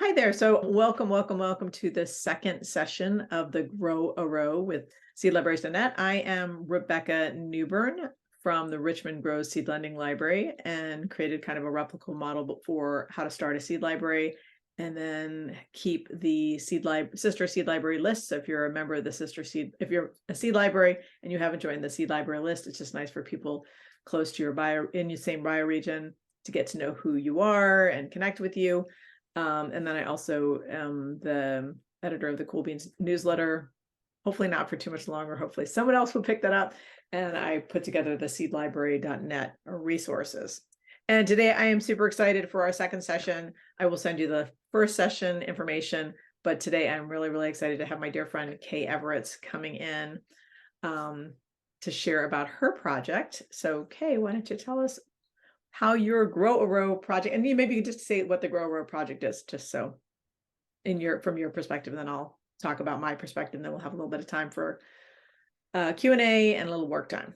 Hi there. So welcome to the second session of the Grow a Row with seedlibraries.net. I am Rebecca Newbern from the Richmond Grows Seed Lending Library and created kind of a replicable model for how to start a seed library and then keep the sister seed library list. So if you're a member of the if you're a seed library and you haven't joined the seed library list, it's just nice for people close to in your same bioregion to get to know who you are and connect with you. And then I also am the editor of the Cool Beans newsletter, hopefully not for too much longer. Hopefully someone else will pick that up. And I put together the seedlibrary.net resources. And today I am super excited for our second session. I will send you the first session information, but today I'm really excited to have my dear friend Kay Everett's coming in to share about her project. So Kay, why don't you tell us how your Grow a Row project, and maybe you can just say what the Grow a Row project is, just so from your perspective, and then I'll talk about my perspective, and then we'll have a little bit of time for Q&A and a little work time.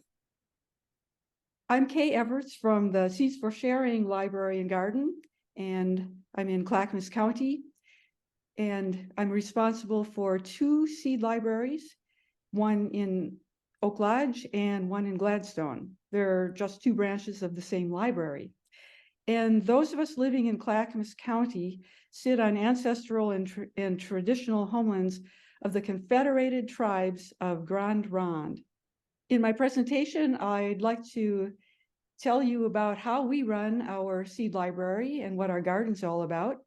I'm Kay Everts from the Seeds for Sharing Library and Garden, and I'm in Clackamas County, and I'm responsible for two seed libraries, one in Oak Lodge and one in Gladstone. They're just two branches of the same library. And those of us living in Clackamas County sit on ancestral and traditional homelands of the Confederated Tribes of Grand Ronde. In my presentation, I'd like to tell you about how we run our seed library and what our garden's all about.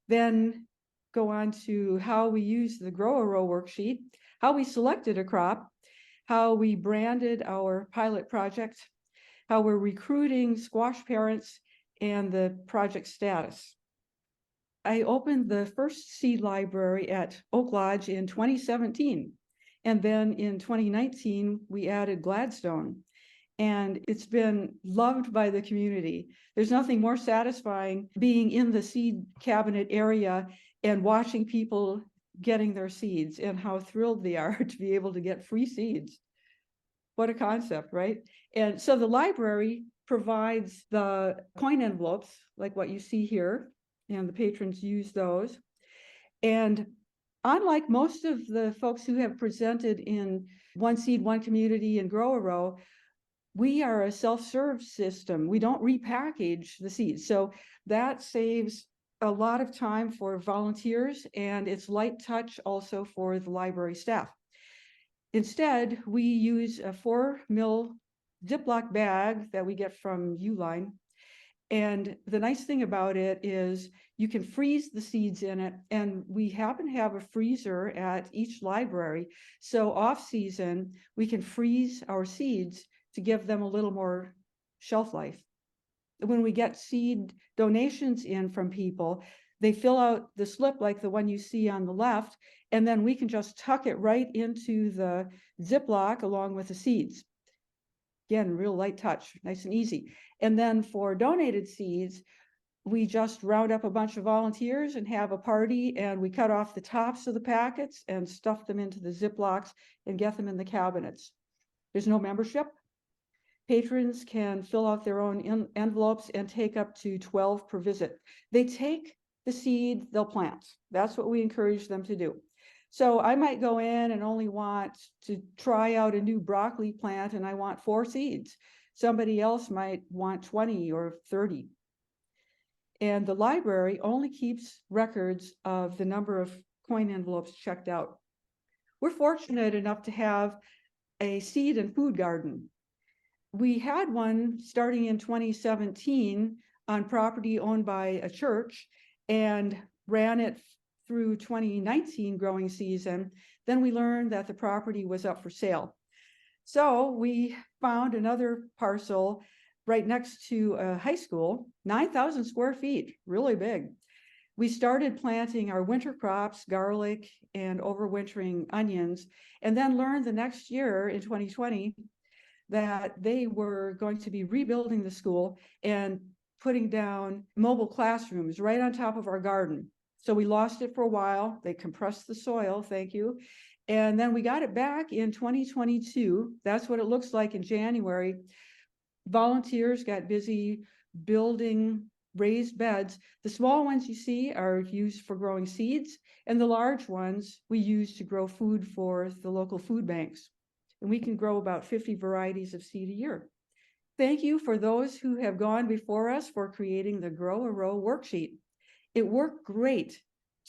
Then go on to how we use the Grow a Row worksheet, how we selected a crop, how we branded our pilot project, how we're recruiting squash parents, and the project status. I opened the first seed library at Oak Lodge in 2017. And then in 2019, we added Gladstone. And it's been loved by the community. There's nothing more satisfying being in the seed cabinet area and watching people getting their seeds and how thrilled they are to be able to get free seeds. What a concept, right? And so the library provides the coin envelopes, like what you see here, and the patrons use those. And unlike most of the folks who have presented in One Seed, One Community and Grow a Row, we are a self-serve system. We don't repackage the seeds. So that saves a lot of time for volunteers, and it's light touch also for the library staff. Instead, we use a 4 ml Ziploc bag that we get from Uline. And the nice thing about it is you can freeze the seeds in it. And we happen to have a freezer at each library. So off season, we can freeze our seeds to give them a little more shelf life. When we get seed donations in from people, they fill out the slip like the one you see on the left, and then we can just tuck it right into the Ziploc along with the seeds. Again, real light touch, nice and easy. And then for donated seeds, we just round up a bunch of volunteers and have a party, and we cut off the tops of the packets and stuff them into the Ziplocs and get them in the cabinets. There's no membership. Patrons can fill out their own envelopes and take up to 12 per visit. They take the seed, they'll plant. That's what we encourage them to do. So I might go in and only want to try out a new broccoli plant, and I want 4 seeds. Somebody else might want 20 or 30. And the library only keeps records of the number of coin envelopes checked out. We're fortunate enough to have a seed and food garden. We had one starting in 2017 on property owned by a church and ran it through 2019 growing season. Then we learned that the property was up for sale. So we found another parcel right next to a high school, 9,000 square feet, really big. We started planting our winter crops, garlic and overwintering onions, and then learned the next year in 2020 that they were going to be rebuilding the school and putting down mobile classrooms right on top of our garden. So we lost it for a while. They compressed the soil, thank you. And then we got it back in 2022. That's what it looks like in January. Volunteers got busy building raised beds. The small ones you see are used for growing seeds, and the large ones we use to grow food for the local food banks. And we can grow about 50 varieties of seed a year. Thank you for those who have gone before us for creating the Grow a Row worksheet. It worked great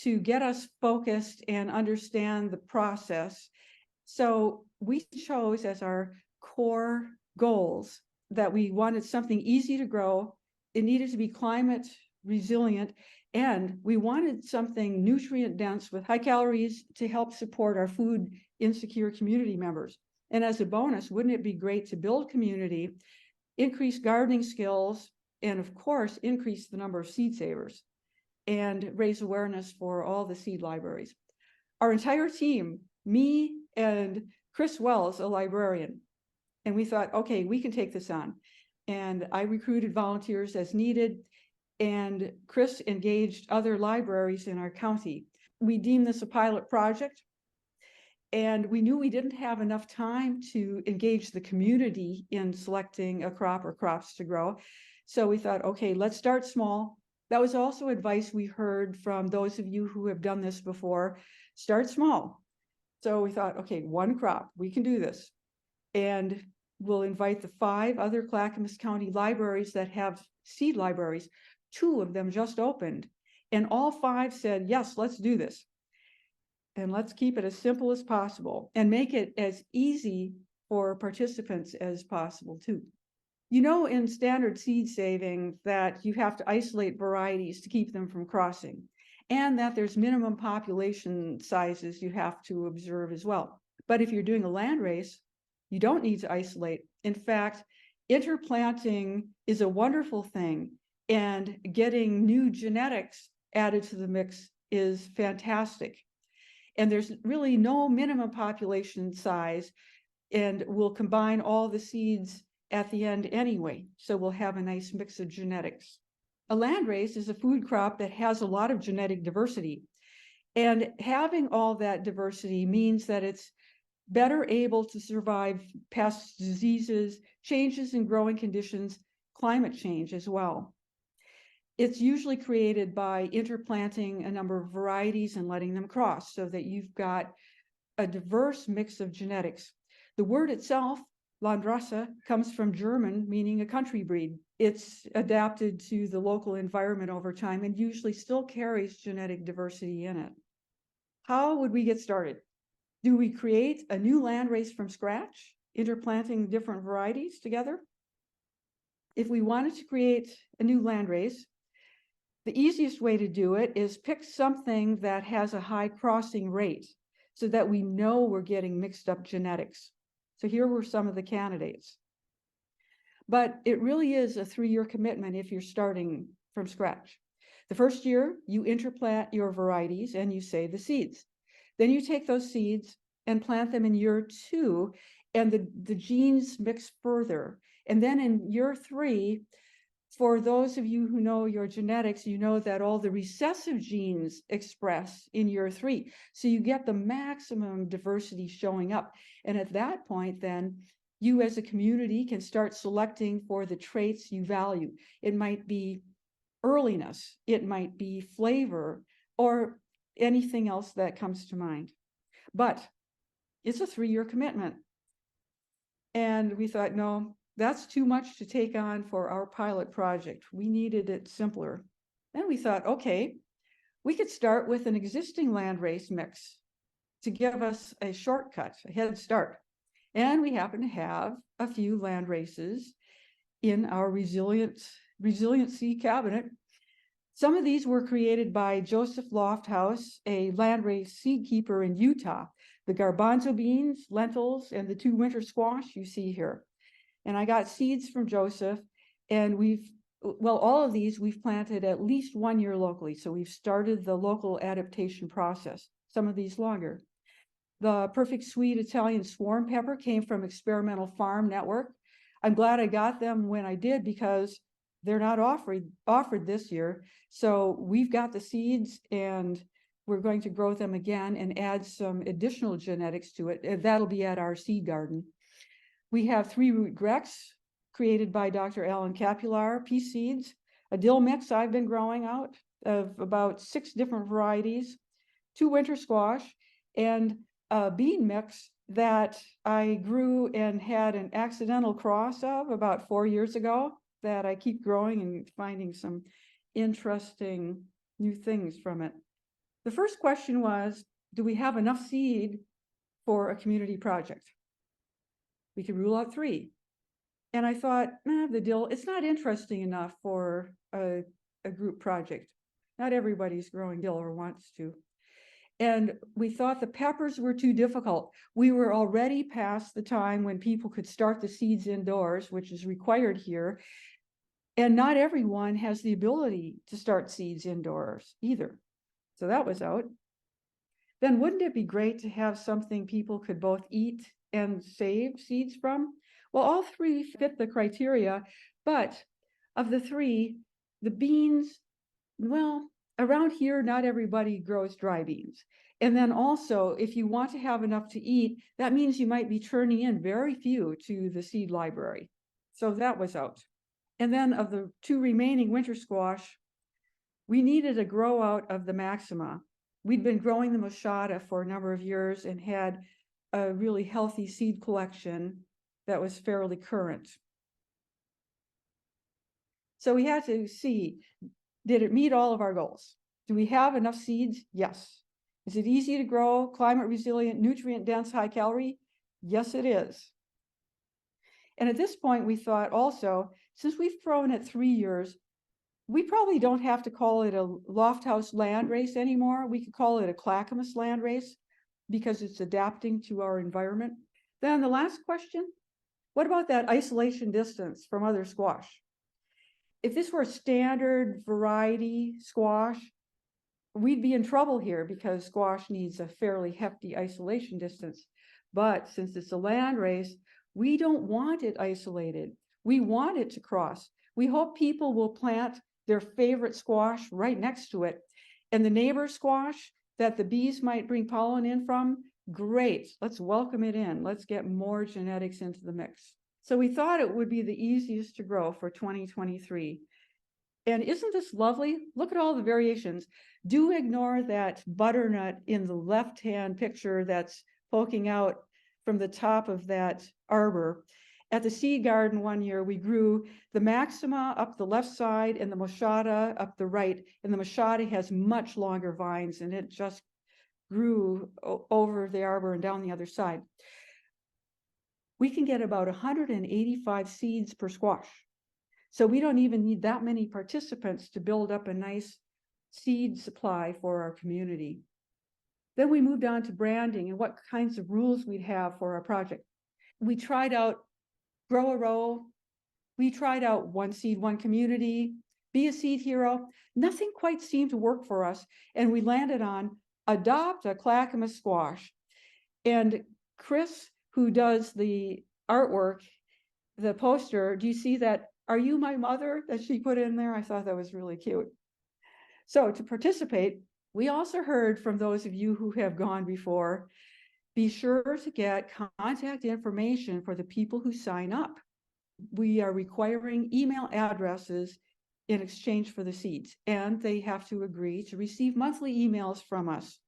to get us focused and understand the process. So we chose as our core goals that we wanted something easy to grow. It needed to be climate resilient, and we wanted something nutrient dense with high calories to help support our food insecure community members. And as a bonus, wouldn't it be great to build community, increase gardening skills, and of course, increase the number of seed savers and raise awareness for all the seed libraries. Our entire team, me and Chris Wells, a librarian, and we thought, okay, we can take this on. And I recruited volunteers as needed, and Chris engaged other libraries in our county. We deemed this a pilot project, and we knew we didn't have enough time to engage the community in selecting a crop or crops to grow. So we thought, okay, let's start small. That was also advice we heard from those of you who have done this before. Start small. So we thought, okay, one crop, we can do this. And we'll invite the 5 other Clackamas County libraries that have seed libraries. 2 of them just opened, and all 5 said, yes, let's do this. And let's keep it as simple as possible and make it as easy for participants as possible too. You know, in standard seed saving that you have to isolate varieties to keep them from crossing, and that there's minimum population sizes you have to observe as well. But if you're doing a land race, you don't need to isolate. In fact, interplanting is a wonderful thing, and getting new genetics added to the mix is fantastic. And there's really no minimum population size, and we'll combine all the seeds at the end anyway, so we'll have a nice mix of genetics. A landrace is a food crop that has a lot of genetic diversity, and having all that diversity means that it's better able to survive pests, diseases, changes in growing conditions, climate change as well. It's usually created by interplanting a number of varieties and letting them cross so that you've got a diverse mix of genetics. The word itself, Landrasse, comes from German, meaning a country breed. It's adapted to the local environment over time and usually still carries genetic diversity in it. How would we get started? Do we create a new landrace from scratch, interplanting different varieties together? If we wanted to create a new landrace, the easiest way to do it is pick something that has a high crossing rate so that we know we're getting mixed up genetics. So here were some of the candidates. But it really is a 3-year commitment if you're starting from scratch. The first year, you interplant your varieties and you save the seeds. Then you take those seeds and plant them in year 2, and the genes mix further. And then in year 3, for those of you who know your genetics, you know that all the recessive genes express in year 3. So you get the maximum diversity showing up. And at that point, then, you as a community can start selecting for the traits you value. It might be earliness, it might be flavor, or anything else that comes to mind. But it's a 3-year commitment. And we thought, no, that's too much to take on for our pilot project. We needed it simpler. Then we thought, okay, we could start with an existing landrace mix to give us a shortcut, a head start. And we happen to have a few land races in our resiliency cabinet. Some of these were created by Joseph Lofthouse, a landrace seed keeper in Utah. The garbanzo beans, lentils, and the 2 winter squash you see here. And I got seeds from Joseph, and all of these we've planted at least 1 year locally. So we've started the local adaptation process, some of these longer. The perfect sweet Italian swarm pepper came from Experimental Farm Network. I'm glad I got them when I did because they're not offered this year. So we've got the seeds and we're going to grow them again and add some additional genetics to it. That'll be at our seed garden. We have 3 root Grex created by Dr. Alan Capular, pea seeds. a dill mix I've been growing out of about 6 different varieties, 2 winter squash, and a bean mix that I grew and had an accidental cross of about 4 years ago that I keep growing and finding some interesting new things from it. The first question was, do we have enough seed for a community project? We could rule out 3. And I thought, the dill, it's not interesting enough for a group project. Not everybody's growing dill or wants to. And we thought the peppers were too difficult. We were already past the time when people could start the seeds indoors, which is required here. And not everyone has the ability to start seeds indoors either. So that was out. Then wouldn't it be great to have something people could both eat and save seeds from? Well, all 3 fit the criteria, but of the 3, the beans, well, around here, not everybody grows dry beans. And then also, if you want to have enough to eat, that means you might be turning in very few to the seed library. So that was out. And then of the 2 remaining winter squash, we needed a grow out of the maxima. We'd been growing the machada for a number of years and had a really healthy seed collection that was fairly current. So we had to see, did it meet all of our goals? Do we have enough seeds? Yes. Is it easy to grow, climate resilient, nutrient dense, high calorie? Yes, it is. And at this point, we thought also, since we've grown it 3 years, we probably don't have to call it a Lofthouse land race anymore. We could call it a Clackamas land race because it's adapting to our environment. Then the last question, what about that isolation distance from other squash? If this were a standard variety squash, we'd be in trouble here because squash needs a fairly hefty isolation distance. But since it's a land race, we don't want it isolated. We want it to cross. We hope people will plant their favorite squash right next to it. And the neighbor squash that the bees might bring pollen in from, great, let's welcome it in. Let's get more genetics into the mix. So we thought it would be the easiest to grow for 2023. And isn't this lovely? Look at all the variations. Do ignore that butternut in the left-hand picture that's poking out from the top of that arbor. At the seed garden one year, we grew the maxima up the left side and the machada up the right. And the machada has much longer vines and it just grew over the arbor and down the other side. We can get about 185 seeds per squash. So we don't even need that many participants to build up a nice seed supply for our community. Then we moved on to branding and what kinds of rules we'd have for our project. We tried out Grow a Row. We tried out One Seed, One Community, Be a Seed Hero. Nothing quite seemed to work for us. And we landed on Adopt a Clackamas Squash. And Chris, who does the artwork, the poster, do you see that? Are you my mother that she put in there? I thought that was really cute. So to participate, we also heard from those of you who have gone before, be sure to get contact information for the people who sign up. We are requiring email addresses in exchange for the seeds, and they have to agree to receive monthly emails from us.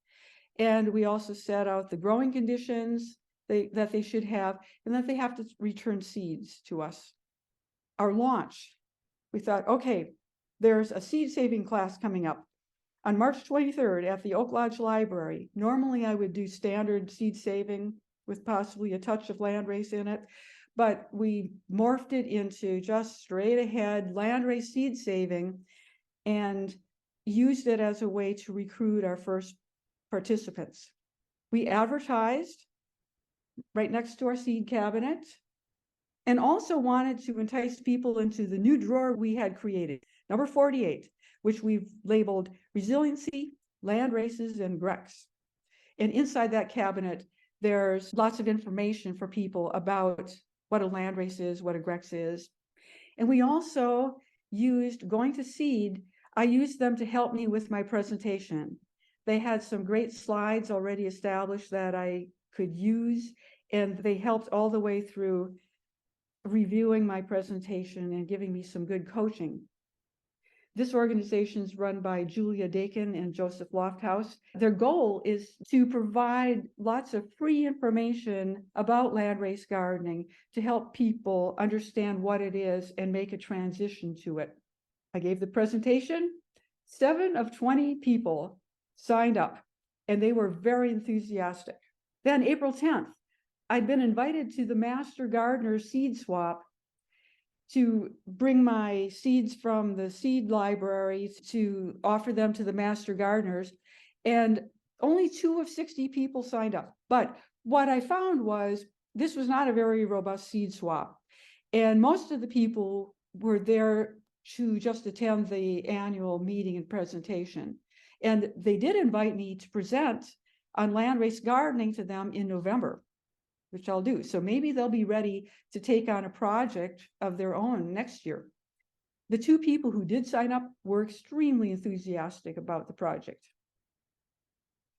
And we also set out the growing conditions that they should have, and that they have to return seeds to us. Our launch, we thought, okay, there's a seed saving class coming up on March 23rd at the Oak Lodge Library. Normally I would do standard seed saving with possibly a touch of landrace in it, but we morphed it into just straight ahead landrace seed saving and used it as a way to recruit our first participants. We advertised right next to our seed cabinet and also wanted to entice people into the new drawer we had created, number 48, which we've labeled Resiliency, Land Races, and Grex. And inside that cabinet, there's lots of information for people about what a land race is, what a Grex is. And we also used, going to seed, I used them to help me with my presentation. They had some great slides already established that I could use, and they helped all the way through reviewing my presentation and giving me some good coaching. This organization is run by Julia Dakin and Joseph Lofthouse. Their goal is to provide lots of free information about landrace gardening to help people understand what it is and make a transition to it. I gave the presentation. 7 of 20 people signed up, and they were very enthusiastic. Then April 10th, I'd been invited to the Master Gardener Seed Swap to bring my seeds from the seed libraries to offer them to the master gardeners. And only 2 of 60 people signed up. But what I found was this was not a very robust seed swap. And most of the people were there to just attend the annual meeting and presentation. And they did invite me to present on landrace gardening to them in November, which I'll do. So maybe they'll be ready to take on a project of their own next year. The 2 people who did sign up were extremely enthusiastic about the project.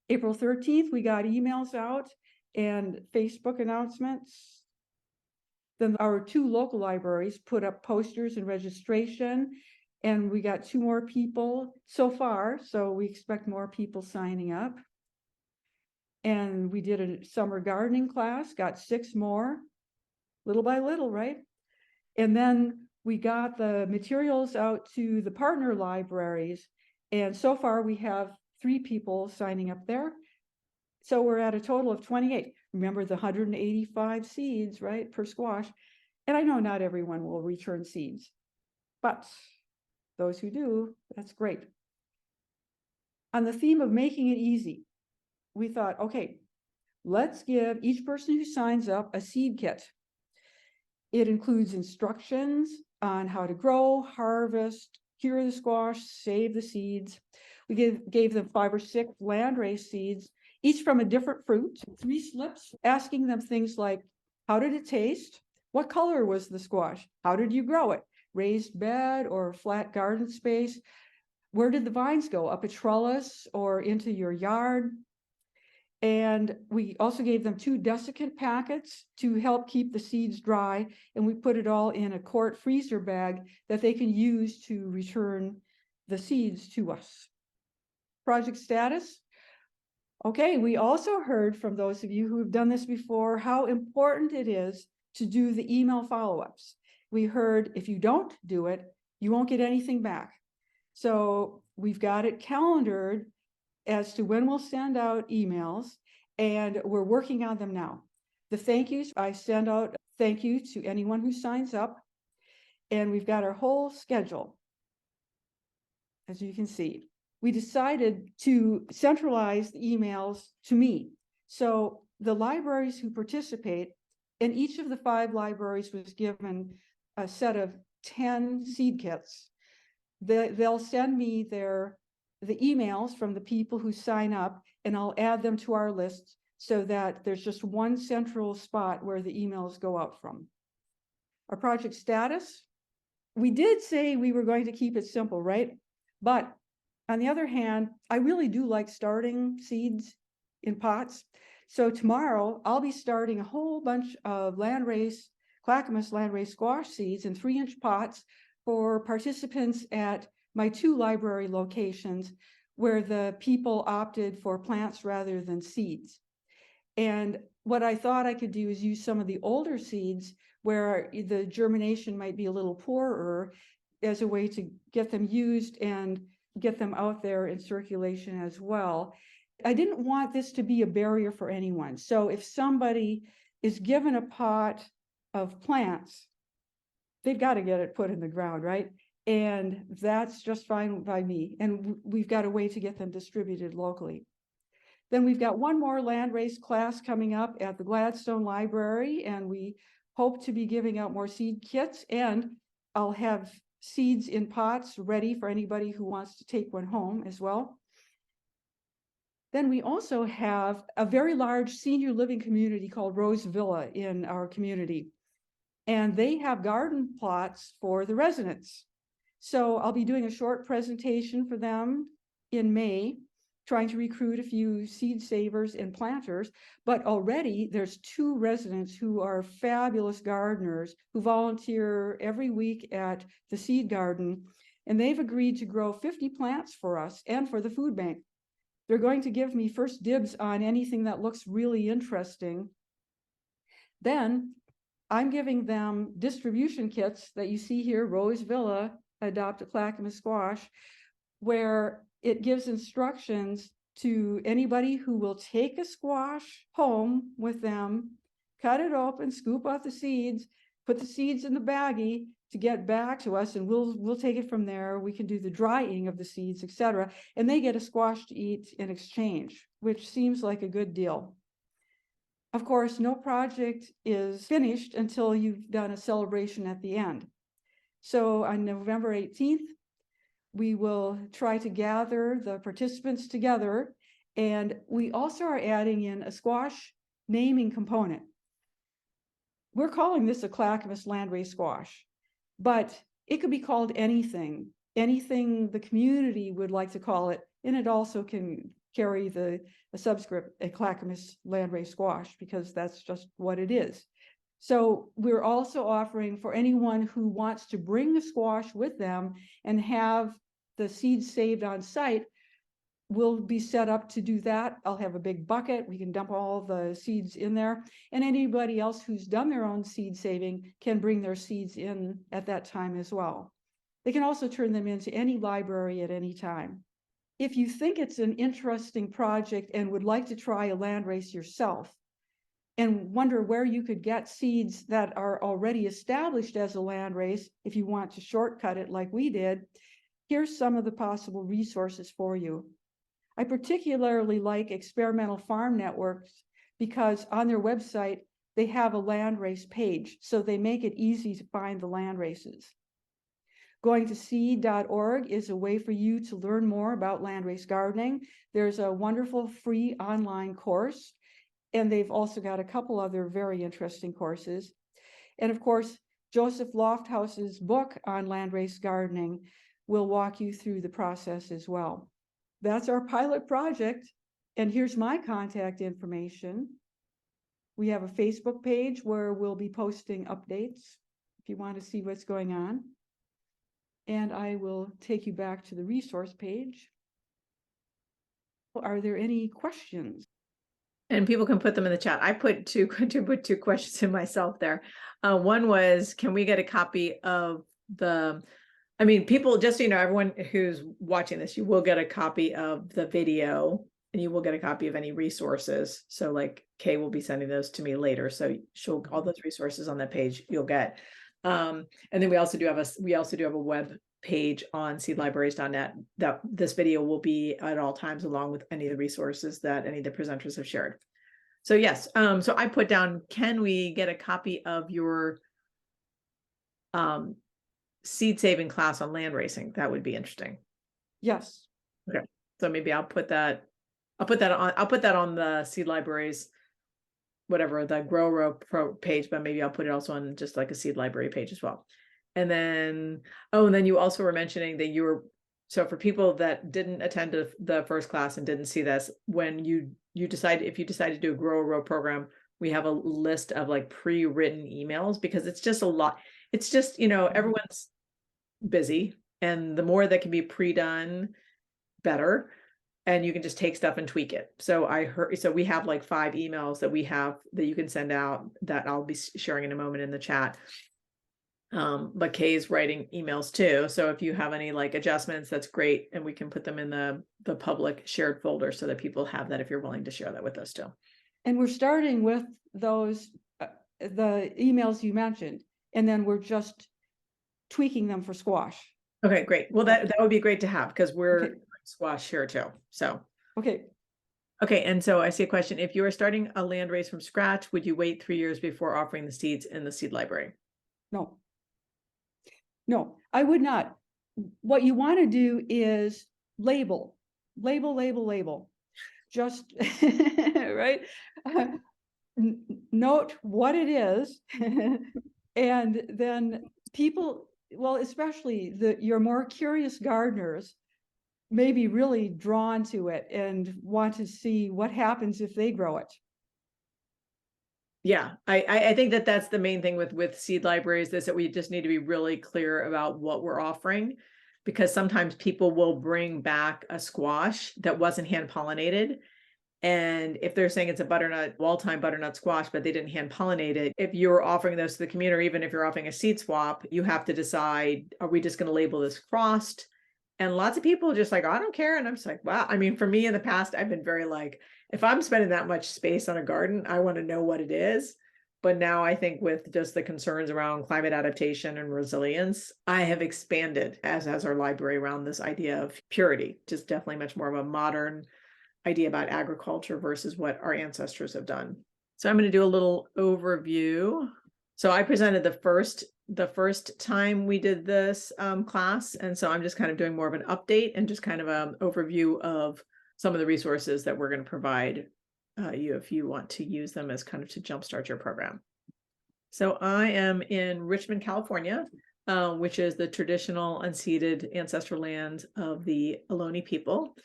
April 13th, we got emails out and Facebook announcements. Then our 2 local libraries put up posters and registration, and we got 2 more people so far, so we expect more people signing up. And we did a summer gardening class, got 6 more, little by little, right? And then we got the materials out to the partner libraries. And so far we have 3 people signing up there. So we're at a total of 28. Remember the 185 seeds, right, per squash. And I know not everyone will return seeds, but those who do, that's great. On the theme of making it easy, we thought, okay, let's give each person who signs up a seed kit. It includes instructions on how to grow, harvest, cure the squash, save the seeds. We gave them 5 or 6 landrace seeds, each from a different fruit, 3 slips, asking them things like, how did it taste? What color was the squash? How did you grow it? Raised bed or flat garden space? Where did the vines go? Up a trellis or into your yard? And we also gave them 2 desiccant packets to help keep the seeds dry. And we put it all in a quart freezer bag that they can use to return the seeds to us. Project status. Okay, we also heard from those of you who have done this before how important it is to do the email follow-ups. We heard if you don't do it, you won't get anything back. So we've got it calendared as to when we'll send out emails, and we're working on them now. The thank yous, I send out thank you to anyone who signs up, and we've got our whole schedule, as you can see. We decided to centralize the emails to me. So the libraries who participate, and each of the 5 libraries was given a set of 10 seed kits. They'll send me the emails from the people who sign up, and I'll add them to our list so that there's just one central spot where the emails go out from. Our project status, we did say we were going to keep it simple, right? But on the other hand, I really do like starting seeds in pots. So tomorrow I'll be starting a whole bunch of Clackamas landrace squash seeds in 3-inch pots for participants at my 2 library locations where the people opted for plants rather than seeds. And what I thought I could do is use some of the older seeds where the germination might be a little poorer as a way to get them used and get them out there in circulation as well. I didn't want this to be a barrier for anyone. So if somebody is given a pot of plants, they've got to get it put in the ground, right? And that's just fine by me. And we've got a way to get them distributed locally. Then we've got one more landrace class coming up at the Gladstone Library, and we hope to be giving out more seed kits, and I'll have seeds in pots ready for anybody who wants to take one home as well. Then we also have a very large senior living community called Rose Villa in our community, and they have garden plots for the residents. So I'll be doing a short presentation for them in May, trying to recruit a few seed savers and planters, but already there's 2 residents who are fabulous gardeners who volunteer every week at the seed garden and they've agreed to grow 50 plants for us and for the food bank. They're going to give me first dibs on anything that looks really interesting. Then I'm giving them distribution kits that you see here, Rose Villa, Adopt a Clackamas Squash, where it gives instructions to anybody who will take a squash home with them, cut it open, scoop out the seeds, put the seeds in the baggie to get back to us, and we'll take it from there. We can do the drying of the seeds, etc. And they get a squash to eat in exchange, which seems like a good deal. Of course, no project is finished until you've done a celebration at the end. So on November 18th, we will try to gather the participants together, and we also are adding in a squash naming component. We're calling this a Clackamas landrace squash, but it could be called anything the community would like to call it, and it also can carry the subscript, a Clackamas landrace squash, because that's just what it is. So we're also offering for anyone who wants to bring the squash with them and have the seeds saved on site, we'll be set up to do that. I'll have a big bucket. We can dump all the seeds in there. And anybody else who's done their own seed saving can bring their seeds in at that time as well. They can also turn them into any library at any time. If you think it's an interesting project and would like to try a landrace yourself, and wonder where you could get seeds that are already established as a landrace, if you want to shortcut it like we did, here's some of the possible resources for you. I particularly like Experimental Farm Networks because on their website, they have a landrace page, so they make it easy to find the landraces. Going to seed.org is a way for you to learn more about landrace gardening. There's a wonderful free online course, and they've also got a couple other very interesting courses. And of course, Joseph Lofthouse's book on landrace gardening will walk you through the process as well. That's our pilot project. And here's my contact information. We have a Facebook page where we'll be posting updates if you want to see what's going on. And I will take you back to the resource page. Are there any questions? And people can put them in the chat. I put two questions in myself there. One was, can we get a copy of people, just so you know, everyone who's watching this, you will get a copy of the video and you will get a copy of any resources. So like Kay will be sending those to me later. So she'll, all those resources on that page you'll get. And then we also do have a web page on seedlibraries.net that this video will be at all times, along with any of the resources that any of the presenters have shared. So yes, so I put down, can we get a copy of your seed saving class on land racing? That would be interesting. Yes. Okay, so maybe I'll put that on the Seed Libraries, whatever, the Grow Row Pro page, but maybe I'll put it also on just like a Seed Library page as well. And then, and then you also were mentioning that so for people that didn't attend the first class and didn't see this, when if you decide to do a Grow Row program, we have a list of like pre-written emails, because it's just a lot. It's just, everyone's busy, and the more that can be pre-done, better. And you can just take stuff and tweak it. So we have like 5 emails that you can send out that I'll be sharing in a moment in the chat. But Kay's writing emails too. So if you have any like adjustments, that's great. And we can put them in the public shared folder so that people have that if you're willing to share that with us too. And we're starting with those, the emails you mentioned, and then we're just tweaking them for squash. Okay, great. Well, that would be great to have, because we're squash here too. So. Okay. Okay, and so I see a question. If you are starting a land race from scratch, would you wait 3 years before offering the seeds in the seed library? No, I would not. What you want to do is label. Just, right? Note what it is. And then people, well, especially your more curious gardeners may be really drawn to it and want to see what happens if they grow it. Yeah, I think that's the main thing with seed libraries, is that we just need to be really clear about what we're offering. because sometimes people will bring back a squash that wasn't hand pollinated. And if they're saying it's a butternut, wall-time butternut squash, but they didn't hand pollinate it, if you're offering those to the community, or even if you're offering a seed swap, you have to decide, are we just going to label this crossed? And lots of people are just like, I don't care. And I'm just like, wow. I mean, for me in the past, I've been very like, if I'm spending that much space on a garden, I want to know what it is. But now I think with just the concerns around climate adaptation and resilience, I have expanded, as has our library, around this idea of purity, just definitely much more of a modern idea about agriculture versus what our ancestors have done. So I'm going to do a little overview. So I presented the first time we did this class. And so I'm just kind of doing more of an update and just kind of an overview of some of the resources that we're going to provide you if you want to use them as kind of to jumpstart your program. So I am in Richmond, California, which is the traditional unceded ancestral land of the Ohlone people.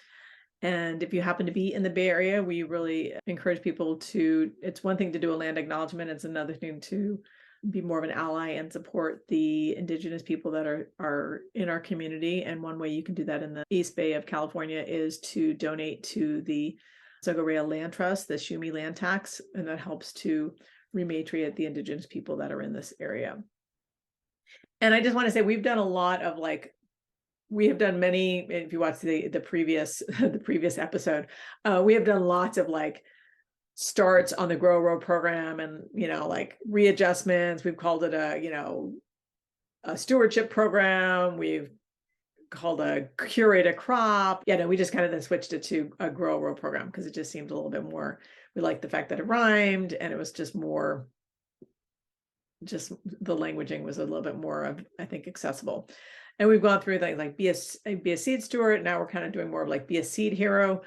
And if you happen to be in the Bay Area, we really encourage people to, it's one thing to do a land acknowledgement, it's another thing to be more of an ally and support the Indigenous people that are in our community. And one way you can do that in the East Bay of California is to donate to the Sogorea Land Trust, the Shumi land tax, and that helps to rematriate the Indigenous people that are in this area. And I just want to say, we've done a lot of we have done many, if you watch the previous the previous episode, we have done lots of starts on the Grow Row program, and readjustments. We've called it a stewardship program. We've called a curate a crop. We just kind of then switched it to a Grow Row program because it just seemed a little bit more. We liked the fact that it rhymed, and it was just more. Just the languaging was a little bit more, I think, accessible. And we've gone through things like be a seed steward. Now we're kind of doing more of be a seed hero.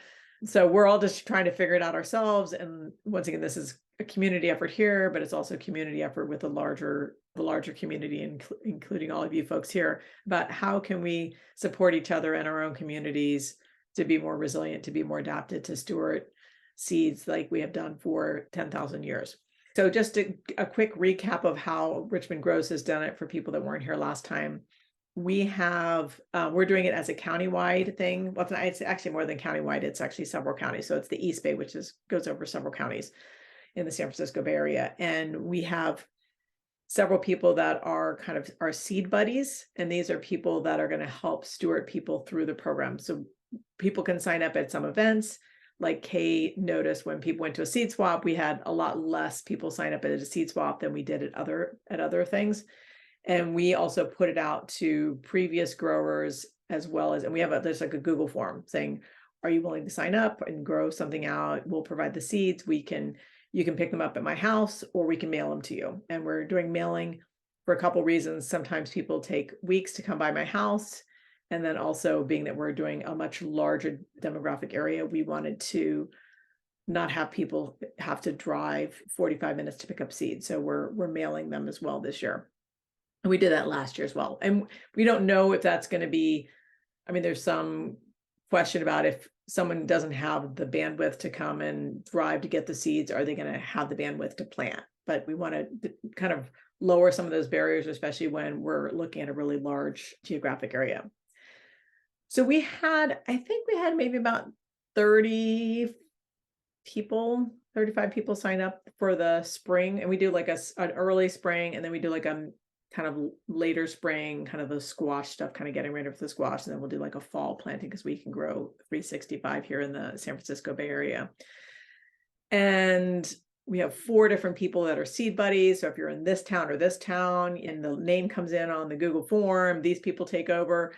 So we're all just trying to figure it out ourselves. And once again, this is a community effort here, but it's also a community effort with the larger community, including all of you folks here, about how can we support each other in our own communities to be more resilient, to be more adapted, to steward seeds like we have done for 10,000 years. So just a quick recap of how Richmond Grows has done it for people that weren't here last time. We have, we're doing it as a countywide thing. Well, it's actually more than countywide. It's actually several counties. So it's the East Bay, which goes over several counties in the San Francisco Bay Area. And we have several people that are kind of our seed buddies. And these are people that are going to help steward people through the program. So people can sign up at some events. Like Kay noticed when people went to a seed swap, we had a lot less people sign up at a seed swap than we did at other things. And we also put it out to previous growers as well as, and we have there's a Google form saying, are you willing to sign up and grow something out? We'll provide the seeds. You can pick them up at my house, or we can mail them to you. And we're doing mailing for a couple reasons. Sometimes people take weeks to come by my house. And then also being that we're doing a much larger demographic area, we wanted to not have people have to drive 45 minutes to pick up seeds. So we're mailing them as well this year. And we did that last year as well. And we don't know if that's going to be, there's some question about if someone doesn't have the bandwidth to come and drive to get the seeds, are they going to have the bandwidth to plant? But we want to kind of lower some of those barriers, especially when we're looking at a really large geographic area. So I think we had maybe about 35 people sign up for the spring. And we do an early spring, and then we do a kind of later spring, kind of the squash stuff, kind of getting ready for the squash. And then we'll do a fall planting because we can grow 365 here in the San Francisco Bay Area. And we have 4 different people that are seed buddies. So if you're in this town or this town, and the name comes in on the Google form, these people take over.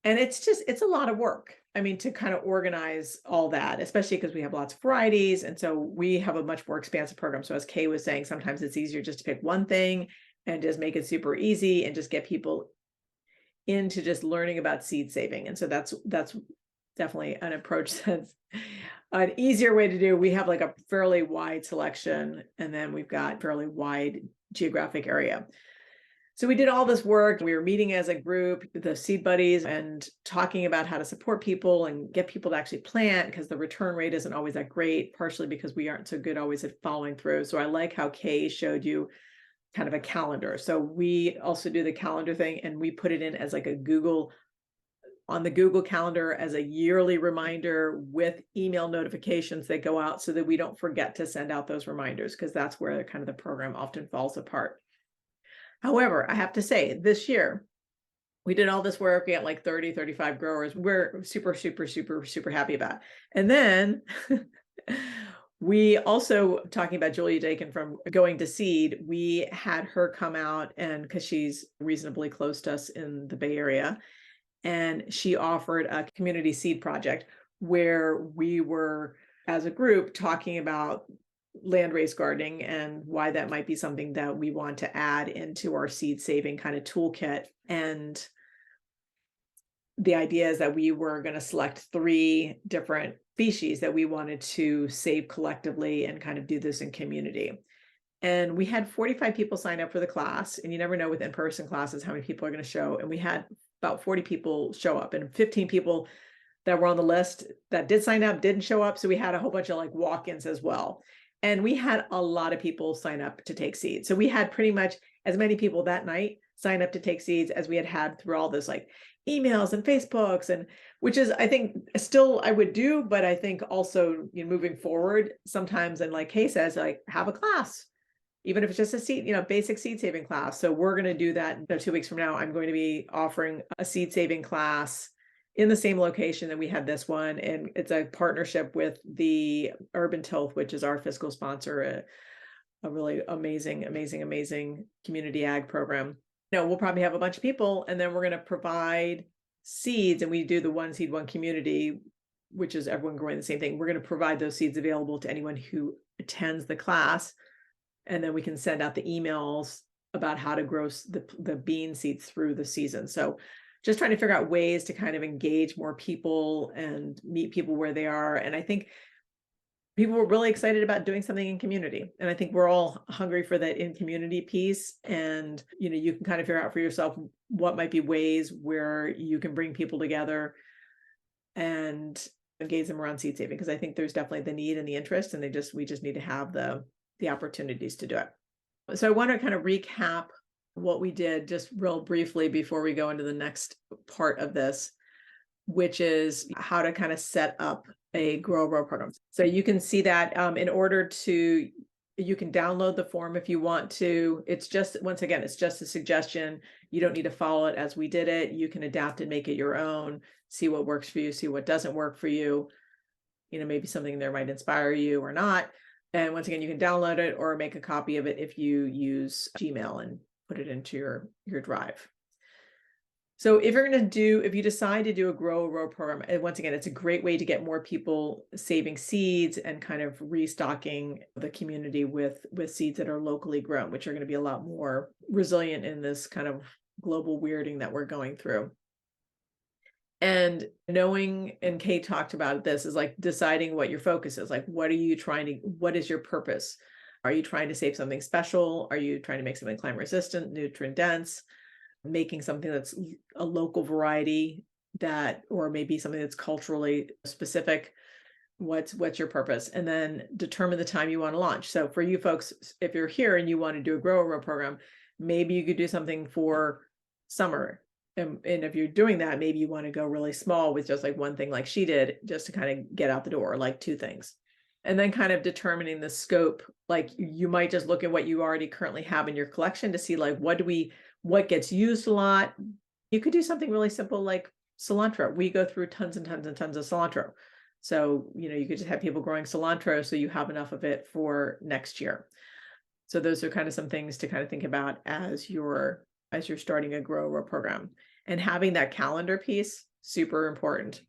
And it's a lot of work. To kind of organize all that, especially because we have lots of varieties. And so we have a much more expansive program. So as Kay was saying, sometimes it's easier just to pick one thing and just make it super easy and just get people into just learning about seed saving. And so that's definitely an approach that's an easier way to do. We have a fairly wide selection, and then we've got fairly wide geographic area. So we did all this work. We were meeting as a group, the seed buddies, and talking about how to support people and get people to actually plant, because the return rate isn't always that great, partially because we aren't so good always at following through. So I like how Kay showed you kind of a calendar. So we also do the calendar thing, and we put it in as a Google on the Google Calendar as a yearly reminder with email notifications that go out so that we don't forget to send out those reminders, because that's where kind of the program often falls apart. However, I have to say, this year, we did all this work. We got like 30, 35 growers. We're super, super, super, super happy about. And then we also, talking about Julia Dakin from Going to Seed, we had her come out, and because she's reasonably close to us in the Bay Area, and she offered a community seed project where we were, as a group, talking about land-raised gardening and why that might be something that we want to add into our seed saving kind of toolkit. And the idea is that we were going to select 3 different species that we wanted to save collectively and kind of do this in community. And we had 45 people sign up for the class, and you never know with in-person classes how many people are going to show. And we had about 40 people show up, and 15 people that were on the list that did sign up didn't show up. So we had a whole bunch of like walk-ins as well. And we had a lot of people sign up to take seeds. So we had pretty much as many people that night sign up to take seeds as we had through all this like emails and Facebooks, and which is, I think, still I would do, but I think also, moving forward, sometimes, and like Kay says, like, have a class, even if it's just a seed, basic seed saving class. So we're going to do that 2 weeks from now. I'm going to be offering a seed saving class in the same location that we had this one. And it's a partnership with the Urban Tilth, which is our fiscal sponsor, a really amazing, amazing, amazing community ag program. We'll probably have a bunch of people, and then we're going to provide seeds, and we do the one seed, one community, which is everyone growing the same thing. We're going to provide those seeds available to anyone who attends the class. And then we can send out the emails about how to grow the bean seeds through the season. So just trying to figure out ways to kind of engage more people and meet people where they are. And I think people were really excited about doing something in community. And I think we're all hungry for that in community piece. And, you can kind of figure out for yourself what might be ways where you can bring people together and engage them around seed saving. Because I think there's definitely the need and the interest, and we just need to have the opportunities to do it. So I want to kind of recap what we did just real briefly before we go into the next part of this, which is how to kind of set up a Grow Row program. So you can see that you can download the form if you want to. It's just, once again, it's just a suggestion. You don't need to follow it as we did it. You can adapt and make it your own, see what works for you, see what doesn't work for you. Maybe something there might inspire you or not. And once again, you can download it or make a copy of it if you use Gmail and put it into your drive. So if you decide to do a Grow a Row program, and once again, it's a great way to get more people saving seeds and kind of restocking the community with seeds that are locally grown, which are going to be a lot more resilient in this kind of global weirding that we're going through. And knowing, and Kate talked about this, is like deciding what your focus is. Like, what is your purpose? Are you trying to save something special? Are you trying to make something climate resistant, nutrient dense, making something that's a local variety or maybe something that's culturally specific? What's your purpose? And then determine the time you want to launch. So for you folks, if you're here and you want to do a Grow a Row program, maybe you could do something for summer. And if you're doing that, maybe you want to go really small with just like one thing, like she did, just to kind of get out the door, like 2 things. And then kind of determining the scope. Like, you might just look at what you already currently have in your collection to see like what gets used a lot. You could do something really simple like cilantro. We go through tons and tons and tons of cilantro. So, you could just have people growing cilantro so you have enough of it for next year. So those are kind of some things to kind of think about as you're starting a Grow a Row program. And having that calendar piece, super important.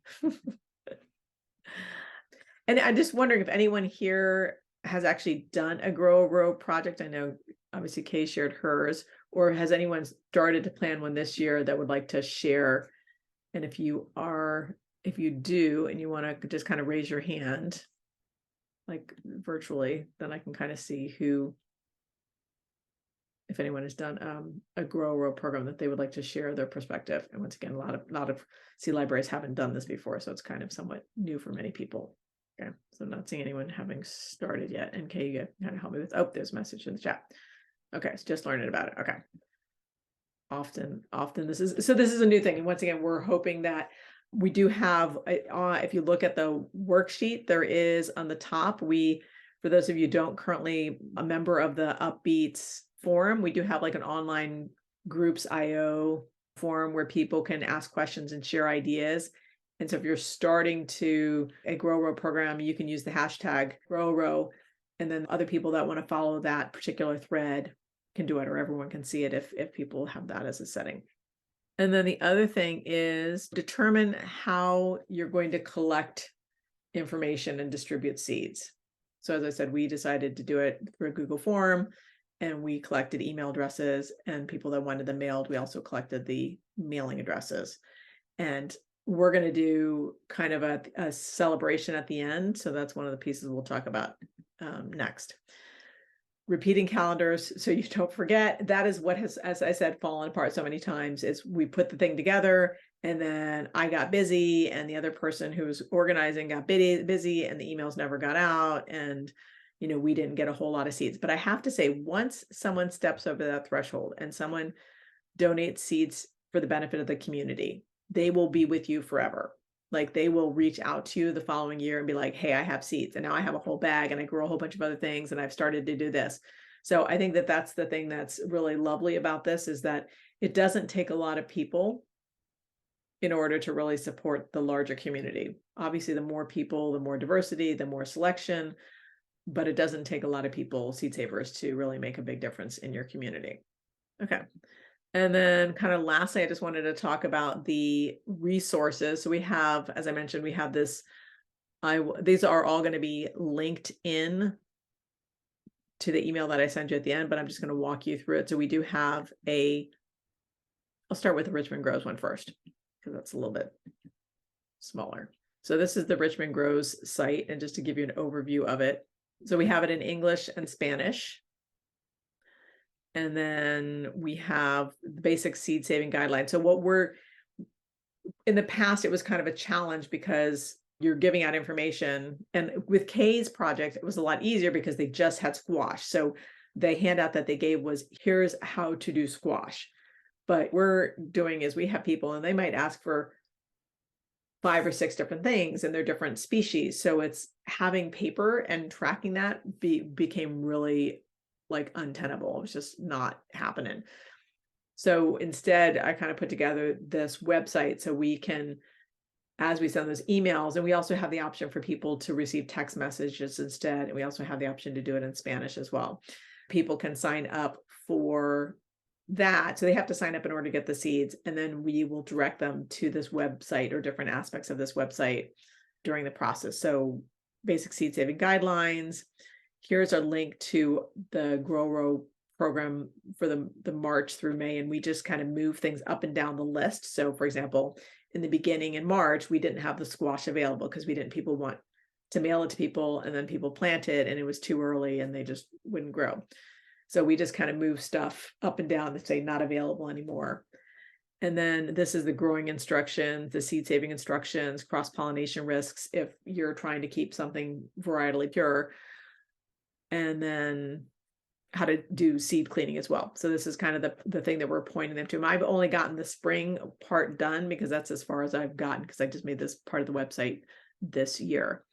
And I'm just wondering if anyone here has actually done a Grow a Row project. I know obviously Kay shared hers, or has anyone started to plan one this year that would like to share? And if you do, and you want to just kind of raise your hand, like virtually, then I can kind of see if anyone has done a Grow a Row program that they would like to share their perspective. And once again, a lot of seed libraries haven't done this before, so it's kind of somewhat new for many people. Okay, so I'm not seeing anyone having started yet. And Kay, you kind of help me with, there's a message in the chat. Okay, it's just learning about it. Okay. Often this is a new thing. And once again, we're hoping that We do have, if you look at the worksheet, there is on the top, for those of you who don't currently a member of the Upbeats forum, we do have like an online groups IO forum where people can ask questions and share ideas. And so if you're starting to a Grow Row program, you can use the hashtag Grow Row, and then other people that want to follow that particular thread can do it, or everyone can see it if people have that as a setting. And then the other thing is determine how you're going to collect information and distribute seeds. So as I said, we decided to do it through a Google form, and we collected email addresses, and people that wanted them mailed, we also collected the mailing addresses. And we're going to do kind of a celebration at the end. So that's one of the pieces we'll talk about next. Repeating calendars so you don't forget. That is what has, as I said, fallen apart so many times. Is we put the thing together, and then I got busy, and the other person who was organizing got busy, and the emails never got out, and we didn't get a whole lot of seeds. But I have to say, once someone steps over that threshold and someone donates seeds for the benefit of the community, they will be with you forever. Like, they will reach out to you the following year and be like, hey, I have seeds, and now I have a whole bag, and I grow a whole bunch of other things, and I've started to do this. So I think that that's the thing that's really lovely about this, is that it doesn't take a lot of people in order to really support the larger community. Obviously, the more people, the more diversity, the more selection, but it doesn't take a lot of people, seed savers, to really make a big difference in your community. Okay. And then kind of lastly, I just wanted to talk about the resources. So we have, as I mentioned, we have this, these are all going to be linked in to the email that I send you at the end, but I'm just going to walk you through it. So we do have I'll start with the Richmond Grows one first, because that's a little bit smaller. So this is the Richmond Grows site, and just to give you an overview of it. So we have it in English and Spanish. And then we have the basic seed saving guidelines. So in the past, it was kind of a challenge because you're giving out information. And with Kay's project, it was a lot easier because they just had squash. So the handout that they gave was, here's how to do squash. But we're doing is we have people, and they might ask for 5 or 6 different things, and they're different species. So it's having paper and tracking that became really like untenable. It was just not happening. So instead, I kind of put together this website so we can, as we send those emails, and we also have the option for people to receive text messages instead. And we also have the option to do it in Spanish as well. People can sign up for that. So they have to sign up in order to get the seeds. And then we will direct them to this website or different aspects of this website during the process. So basic seed saving guidelines. Here's our link to the Grow Row program for the March through May. And we just kind of move things up and down the list. So for example, in the beginning in March, we didn't have the squash available because people want to mail it to people, and then people planted and it was too early and they just wouldn't grow. So we just kind of move stuff up and down to say not available anymore. And then this is the growing instructions, the seed saving instructions, cross-pollination risks if you're trying to keep something varietally pure, and then how to do seed cleaning as well. So this is kind of the thing that we're pointing them to. I've only gotten the spring part done because that's as far as I've gotten, because I just made this part of the website this year.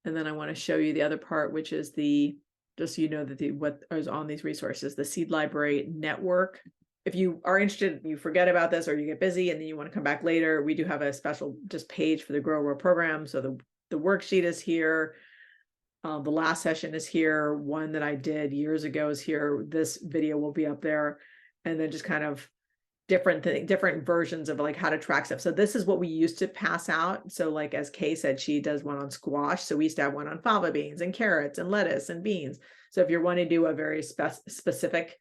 And then I want to show you the other part, which is just so you know that what is on these resources, the Seed Library Network. If you are interested, you forget about this or you get busy and then you want to come back later, we do have a special just page for the Grow Row program. So the worksheet is here. The last session is here. One that I did years ago is here. This video will be up there. And then just kind of different versions of like how to track stuff. So this is what we used to pass out. So like, as Kay said, she does one on squash. So we used to have one on fava beans and carrots and lettuce and beans. So if you're wanting to do a very specific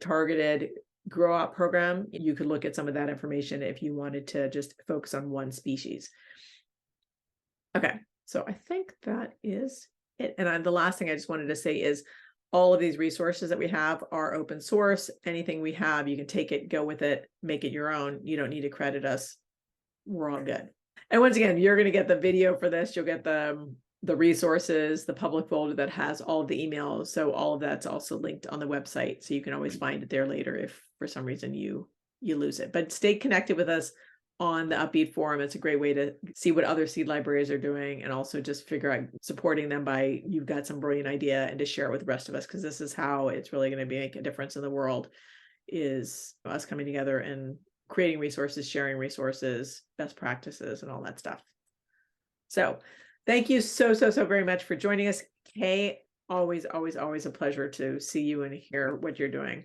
targeted grow out program, you could look at some of that information if you wanted to just focus on one species. Okay, so I think that is it. And the last thing I just wanted to say is all of these resources that we have are open source. Anything we have, you can take it, go with it, make it your own. You don't need to credit us. We're all good. And once again, you're going to get the video for this. You'll get the resources, the public folder that has all of the emails. So all of that's also linked on the website. So you can always find it there later if for some reason you lose it. But stay connected with us on the Upbeat forum. It's a great way to see what other seed libraries are doing and also just figure out supporting them by you've got some brilliant idea and to share it with the rest of us, because this is how it's really going to make a difference in the world, is us coming together and creating resources, sharing resources, best practices, and all that stuff. So thank you so very much for joining us, Kay. Always a pleasure to see you and hear what you're doing.